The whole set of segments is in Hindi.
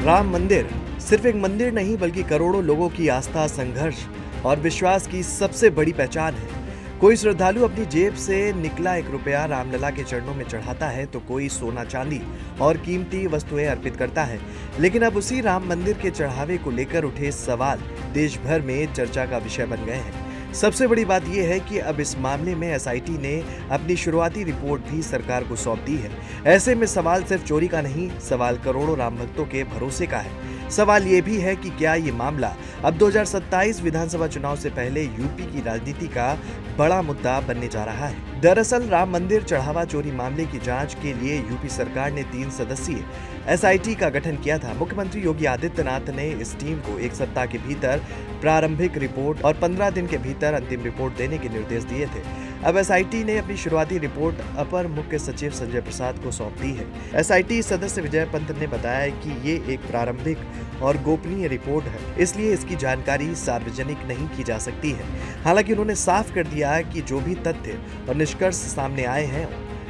राम मंदिर सिर्फ एक मंदिर नहीं बल्कि करोड़ों लोगों की आस्था, संघर्ष और विश्वास की सबसे बड़ी पहचान है। कोई श्रद्धालु अपनी जेब से निकला 1 रुपया रामलला के चरणों में चढ़ाता है तो कोई सोना चांदी और कीमती वस्तुएं अर्पित करता है। लेकिन अब उसी राम मंदिर के चढ़ावे को लेकर उठे सवाल देश भर में चर्चा का विषय बन गए हैं। सबसे बड़ी बात यह है कि अब इस मामले में एसआईटी ने अपनी शुरुआती रिपोर्ट भी सरकार को सौंप दी है। ऐसे में सवाल सिर्फ चोरी का नहीं, सवाल करोड़ों राम भक्तों के भरोसे का है। सवाल ये भी है कि क्या ये मामला अब 2027 विधानसभा चुनाव से पहले यूपी की राजनीति का बड़ा मुद्दा बनने जा रहा है। दरअसल राम मंदिर चढ़ावा चोरी मामले की जांच के लिए यूपी सरकार ने 3 सदस्यीय एसआईटी का गठन किया था। मुख्यमंत्री योगी आदित्यनाथ ने इस टीम को 1 सप्ताह के भीतर प्रारंभिक रिपोर्ट और 15 दिन के भीतर अंतिम रिपोर्ट देने के निर्देश दिए थे। अब एसआईटी ने अपनी शुरुआती रिपोर्ट अपर मुख्य सचिव संजय प्रसाद को सौंप दी है। एसआईटी सदस्य विजय पंत ने बताया कि ये एक प्रारंभिक और गोपनीय रिपोर्ट है, इसलिए इसकी जानकारी सार्वजनिक नहीं की जा सकती है। हालांकि उन्होंने साफ कर दिया कि जो भी तथ्य और निष्कर्ष सामने आए हैं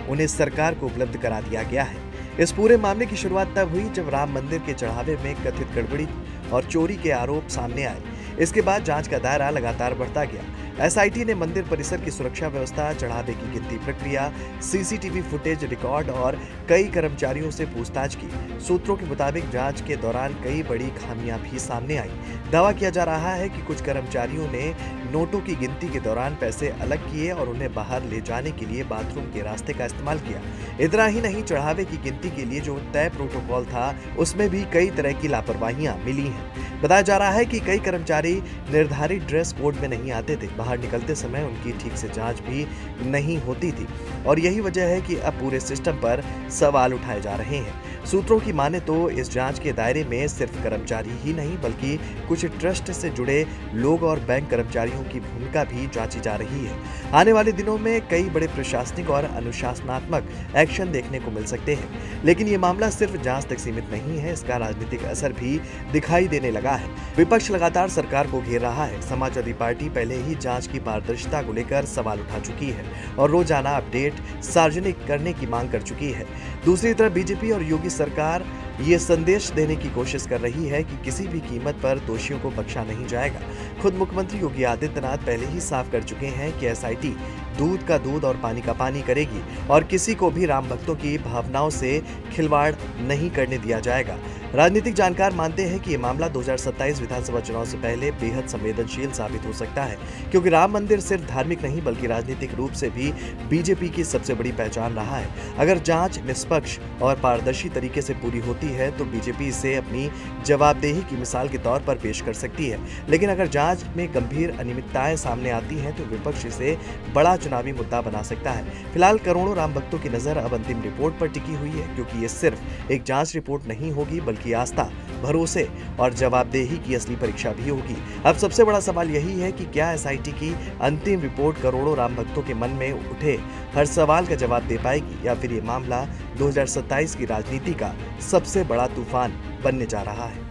उन्हें सरकार को उपलब्ध करा दिया गया है। इस पूरे मामले की शुरुआत तब हुई जब राम मंदिर के चढ़ावे में कथित गड़बड़ी और चोरी के आरोप सामने आए। इसके बाद जांच का दायरा लगातार बढ़ता गया। एसआईटी ने मंदिर परिसर की सुरक्षा व्यवस्था, चढ़ावे की गिनती प्रक्रिया, सीसीटीवी फुटेज रिकॉर्ड और कई कर्मचारियों से पूछताछ की। सूत्रों के मुताबिक जांच के दौरान कई बड़ी खामियां भी सामने आई। दावा किया जा रहा है कि कुछ कर्मचारियों ने नोटों की गिनती के दौरान पैसे अलग किए और उन्हें बाहर ले जाने के लिए बाथरूम के रास्ते का इस्तेमाल किया। इतना ही नहीं, चढ़ावे की गिनती के लिए जो तय प्रोटोकॉल था उसमें भी कई तरह की लापरवाहियां मिली हैं। बताया जा रहा है कि कई कर्मचारी निर्धारित ड्रेस कोड में नहीं आते थे। बाहर निकलते समय उनकी ठीक से जांच भी नहीं होती थी और यही वजह है कि अब पूरे सिस्टम पर सवाल उठाए जा रहे हैं। सूत्रों की माने तो इस जांच के दायरे में सिर्फ कर्मचारी ही नहीं बल्कि कुछ ट्रस्ट से जुड़े लोग और बैंक कर्मचारियों की भूमिका भी जांची जा रही है। आने वाले दिनों में कई बड़े प्रशासनिक और अनुशासनात्मक एक्शन देखने को मिल सकते हैं। लेकिन ये मामला सिर्फ जांच तक सीमित नहीं है, इसका राजनीतिक असर भी दिखाई देने लगा है। विपक्ष लगातार सरकार को घेर रहा है। समाजवादी पार्टी पहले ही जांच की पारदर्शिता को लेकर सवाल उठा चुकी है और रोजाना अपडेट सार्वजनिक करने की मांग कर चुकी है। दूसरी तरफ बीजेपी और योगी सरकार ये संदेश देने की कोशिश कर रही है कि किसी भी कीमत पर दोषियों को बख्शा नहीं जाएगा। खुद मुख्यमंत्री योगी आदित्यनाथ पहले ही साफ कर चुके हैं कि एसआईटी दूध का दूध और पानी का पानी करेगी और किसी को भी राम भक्तों की भावनाओं से खिलवाड़ नहीं करने दिया जाएगा। राजनीतिक जानकार मानते हैं कि ये मामला 2027 विधानसभा चुनाव से पहले बेहद संवेदनशील साबित हो सकता है, क्योंकि राम मंदिर सिर्फ धार्मिक नहीं बल्कि राजनीतिक रूप से भी बीजेपी की सबसे बड़ी पहचान रहा है। अगर जांच निष्पक्ष और पारदर्शी तरीके से पूरी होती है तो बीजेपी इसे अपनी जवाबदेही की मिसाल के तौर पर पेश कर सकती है। लेकिन अगर जांच में गंभीर अनियमितताएं सामने आती हैं तो विपक्ष इसे बड़ा चुनावी मुद्दा बना सकता है। फिलहाल करोड़ों राम भक्तों की नजर अब अंतिम रिपोर्ट पर टिकी हुई है, क्योंकि ये सिर्फ एक जांच रिपोर्ट नहीं होगी बल्कि आस्था, भरोसे और जवाबदेही की असली परीक्षा भी होगी। अब सबसे बड़ा सवाल यही है कि क्या एसआईटी की अंतिम रिपोर्ट करोड़ों राम भक्तों के मन में उठे हर सवाल का जवाब दे पाएगी या फिर ये मामला 2027 की राजनीति का सबसे बड़ा तूफान बनने जा रहा है।